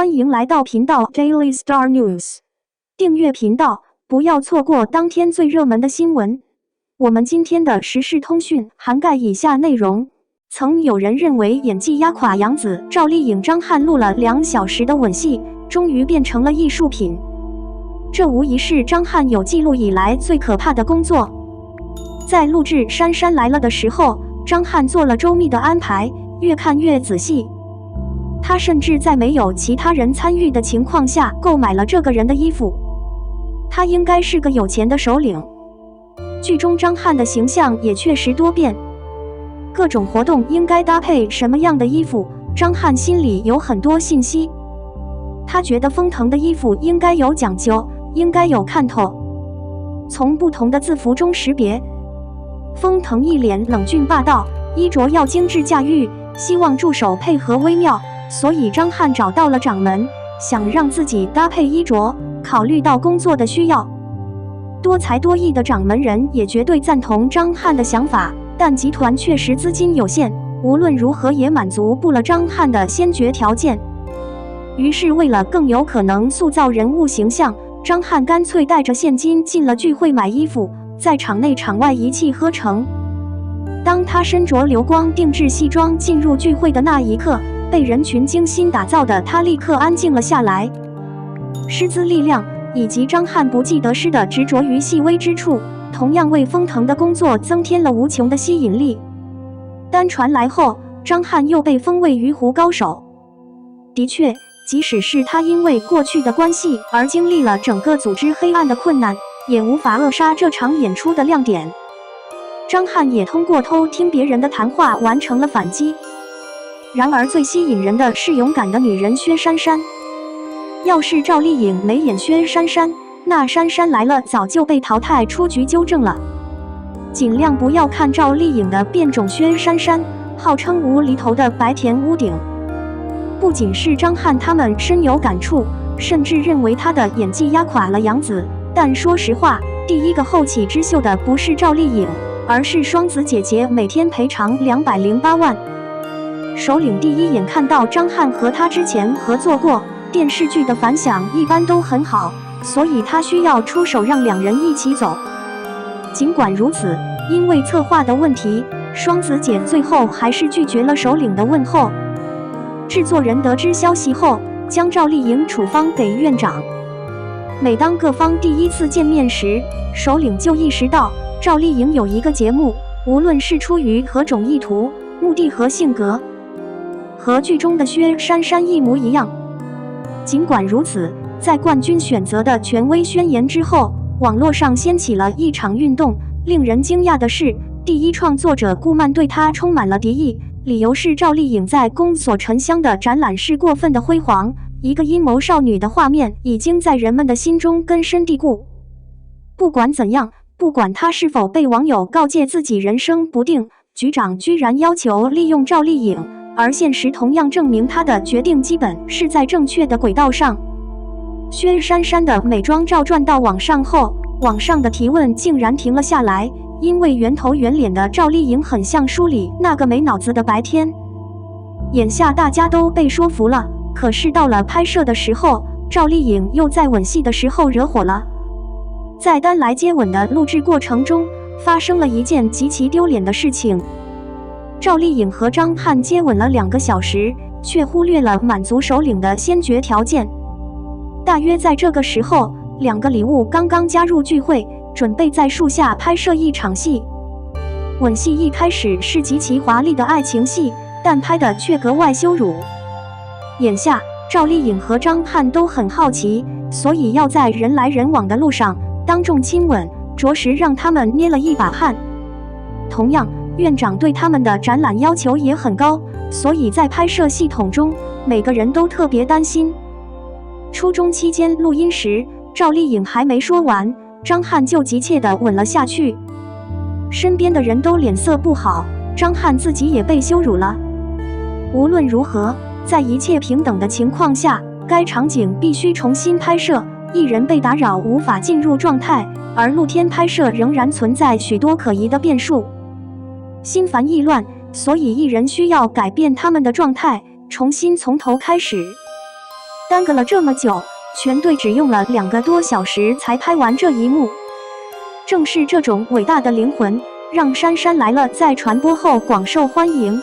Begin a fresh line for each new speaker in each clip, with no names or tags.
欢迎来到频道 Daily Star News， 订阅频道，不要错过当天最热门的新闻。我们今天的时事通讯涵盖以下内容：曾有人认为演技压垮杨紫、赵丽颖、张翰录了2小时的吻戏，终于变成了艺术品。这无疑是张翰有记录以来最可怕的工作。在录制《姗姗来了》的时候，张翰做了周密的安排，越看越仔细。他甚至在没有其他人参与的情况下购买了这个人的衣服。他应该是个有钱的首领。剧中张翰的形象也确实多变，各种活动应该搭配什么样的衣服，张翰心里有很多信息。他觉得封腾的衣服应该有讲究，应该有看头。从不同的字符中识别，封腾一脸冷峻霸道，衣着要精致驾驭，希望助手配合微妙，所以张翰找到了掌门，想让自己搭配衣着，考虑到工作的需要。多才多艺的掌门人也绝对赞同张翰的想法，但集团确实资金有限，无论如何也满足不了张翰的先决条件。于是为了更有可能塑造人物形象，张翰干脆带着现金进了聚会买衣服，在场内场外一气呵成。当他身着流光定制西装进入聚会的那一刻，被人群精心打造的他立刻安静了下来。师资力量以及张翰不计得失的执着于细微之处，同样为封腾的工作增添了无穷的吸引力。单传来后，张翰又被封为鱼湖高手。的确，即使是他因为过去的关系而经历了整个组织黑暗的困难，也无法扼杀这场演出的亮点。张翰也通过偷听别人的谈话完成了反击。然而最吸引人的是勇敢的女人薛姗姗。要是赵丽颖没演薛姗姗，那姗姗来了早就被淘汰出局纠正了。尽量不要看赵丽颖的变种薛姗姗，号称无厘头的白田屋顶。不仅是张翰他们深有感触，甚至认为她的演技压垮了杨紫。但说实话，第一个后起之秀的不是赵丽颖，而是双子姐姐每天赔偿208万。首领第一眼看到张翰和他之前合作过电视剧的反响一般都很好，所以他需要出手让2人一起走。尽管如此，因为策划的问题，双子姐最后还是拒绝了首领的问候。制作人得知消息后，将赵丽颖处方给院长。每当各方第一次见面时，首领就意识到赵丽颖有一个节目，无论是出于何种意图、目的和性格，和剧中的薛姗姗一模一样。尽管如此，在冠军选择的权威宣言之后，网络上掀起了一场运动。令人惊讶的是，第一创作者顾漫对他充满了敌意，理由是赵丽颖在宫锁沉香的展览是过分的辉煌，一个阴谋少女的画面已经在人们的心中根深蒂固。不管怎样，不管他是否被网友告诫自己人生不定，局长居然要求利用赵丽颖，而现实同样证明他的决定基本是在正确的轨道上。薛姗姗的美妆照转到网上后，网上的提问竟然停了下来，因为圆头圆脸的赵丽颖很像书里那个没脑子的白天。眼下大家都被说服了，可是到了拍摄的时候，赵丽颖又在吻戏的时候惹火了。在单来接吻的录制过程中，发生了一件极其丢脸的事情。赵丽颖和张翰接吻了2个小时，却忽略了满足首领的先决条件。大约在这个时候，2个礼物刚刚加入聚会，准备在树下拍摄一场戏。吻戏一开始是极其华丽的爱情戏，但拍的却格外羞辱。眼下赵丽颖和张翰都很好奇，所以要在人来人往的路上当众亲吻，着实让他们捏了一把汗。同样，院长对他们的展览要求也很高，所以在拍摄系统中，每个人都特别担心。初中期间录音时，赵丽颖还没说完，张翰就急切地吻了下去。身边的人都脸色不好，张翰自己也被羞辱了。无论如何，在一切平等的情况下，该场景必须重新拍摄，艺人被打扰无法进入状态，而露天拍摄仍然存在许多可疑的变数。心烦意乱，所以艺人需要改变他们的状态，重新从头开始。耽搁了这么久，全队只用了2个多小时才拍完这一幕。正是这种伟大的灵魂，让《姗姗来了》在传播后广受欢迎。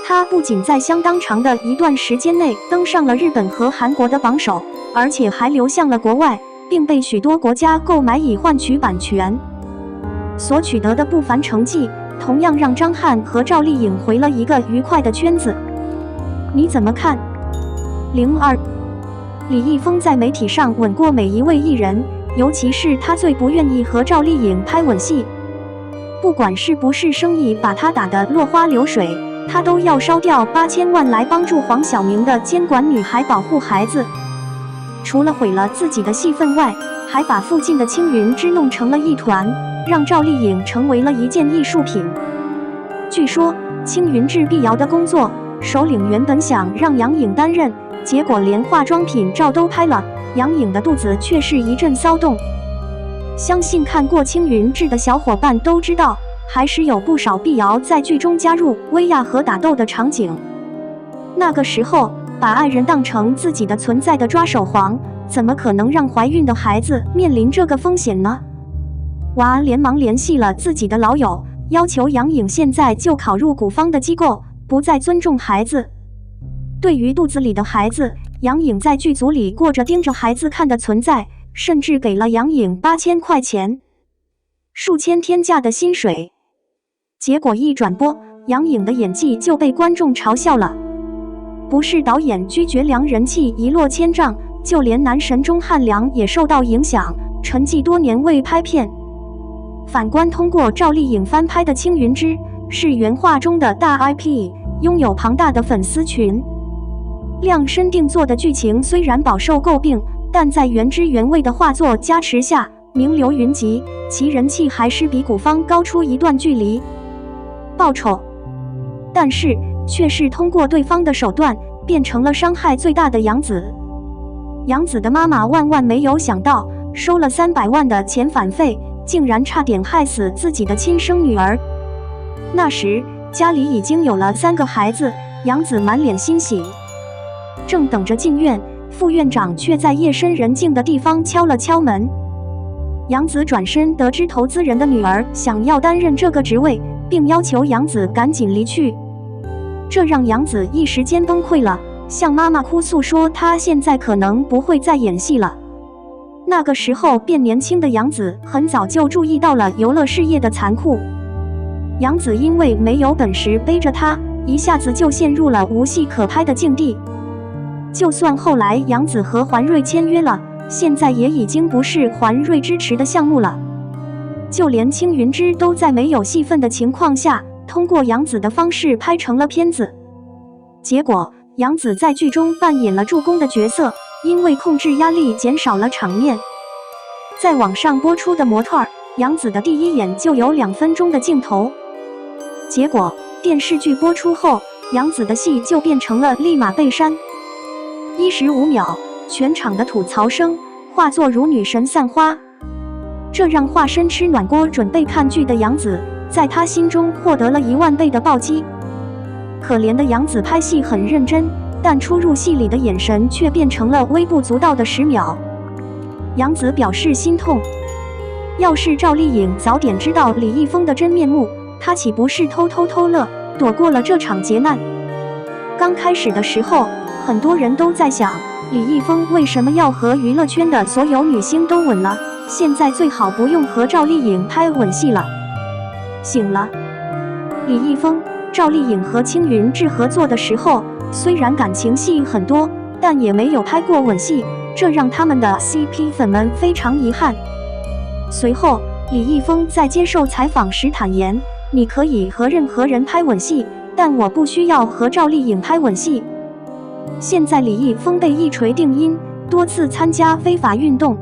它不仅在相当长的一段时间内登上了日本和韩国的榜首，而且还流向了国外，并被许多国家购买以换取版权。所取得的不凡成绩，同样让张翰和赵丽颖回了一个愉快的圈子。你怎么看？02，李易峰在媒体上吻过每一位艺人，尤其是他最不愿意和赵丽颖拍吻戏。不管是不是生意把他打得落花流水，他都要烧掉8000万来帮助黄晓明的监管女孩保护孩子。除了毁了自己的戏份外，还把附近的青云织弄成了一团，让赵丽颖成为了一件艺术品。据说青云制碧瑶的工作，首领原本想让杨颖担任，结果连化妆品照都拍了，杨颖的肚子却是一阵骚动。相信看过青云制的小伙伴都知道，还是有不少碧瑶在剧中加入薇娅和打斗的场景。那个时候把爱人当成自己的存在的抓手皇，怎么可能让怀孕的孩子面临这个风险呢？娃连忙联系了自己的老友，要求杨颖现在就考入古方的机构，不再尊重孩子。对于肚子里的孩子，杨颖在剧组里过着盯着孩子看的存在，甚至给了杨颖8000块钱，数千天价的薪水。结果一转播，杨颖的演技就被观众嘲笑了。不是导演鞠觉良人气一落千丈，就连男神钟汉良也受到影响，沉寂多年未拍片。反观通过赵丽颖翻拍的《青云织》，是原画中的大 IP， 拥有庞大的粉丝群。量身定做的剧情虽然饱受诟病，但在原汁原味的画作加持下，名流云集，其人气还是比古方高出一段距离。报仇，但是却是通过对方的手段，变成了伤害最大的杨紫。杨紫的妈妈万万没有想到，收了300万的遣返费，竟然差点害死自己的亲生女儿。那时家里已经有了3个孩子，杨紫满脸欣喜，正等着进院，副院长却在夜深人静的地方敲了敲门。杨紫转身得知投资人的女儿想要担任这个职位，并要求杨紫赶紧离去。这让杨紫一时间崩溃了，向妈妈哭诉说她现在可能不会再演戏了。那个时候变年轻的杨紫很早就注意到了游乐事业的残酷。杨紫因为没有本事背着她，一下子就陷入了无戏可拍的境地。就算后来杨紫和环瑞签约了，现在也已经不是环瑞支持的项目了。就连青云织都在没有戏份的情况下，通过杨紫的方式拍成了片子。结果杨紫在剧中扮演了助攻的角色，因为控制压力减少了场面。在网上播出的模特杨紫的第一眼就有2分钟的镜头。结果电视剧播出后，杨紫的戏就变成了立马被删。15秒，全场的吐槽声化作如女神散花。这让化身吃暖锅准备看剧的杨紫，在他心中获得了1万倍的暴击。可怜的杨紫拍戏很认真，但出入戏里的眼神却变成了微不足道的10秒。杨紫表示心痛。要是赵丽颖早点知道李易峰的真面目，她岂不是偷乐，躲过了这场劫难？刚开始的时候，很多人都在想，李易峰为什么要和娱乐圈的所有女星都吻了？现在最好不用和赵丽颖拍吻戏了。醒了，李易峰、赵丽颖和青云制合作的时候，虽然感情戏很多，但也没有拍过吻戏，这让他们的 CP 粉们非常遗憾。随后，李易峰在接受采访时坦言：“你可以和任何人拍吻戏，但我不需要和赵丽颖拍吻戏。”现在李易峰被一锤定音，多次参加非法运动，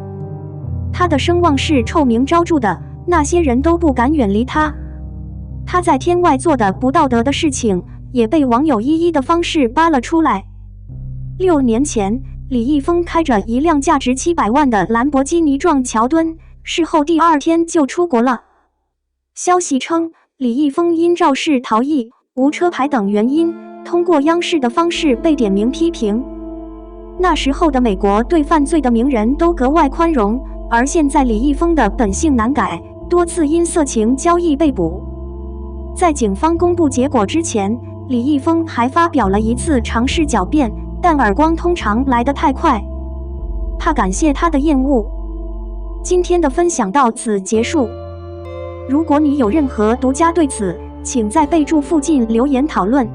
他的声望是臭名昭著的，那些人都不敢远离他。他在天外做的不道德的事情，也被网友一一的方式扒了出来。6年前，李易峰开着一辆价值700万的兰博基尼撞桥墩，事后第2天就出国了。消息称，李易峰因肇事逃逸、无车牌等原因，通过央视的方式被点名批评。那时候的美国对犯罪的名人都格外宽容，而现在李易峰的本性难改，多次因色情交易被捕。在警方公布结果之前，李易峰还发表了一次尝试狡辩，但耳光通常来得太快，怕感谢他的厌恶。今天的分享到此结束。如果你有任何独家对此，请在备注附近留言讨论。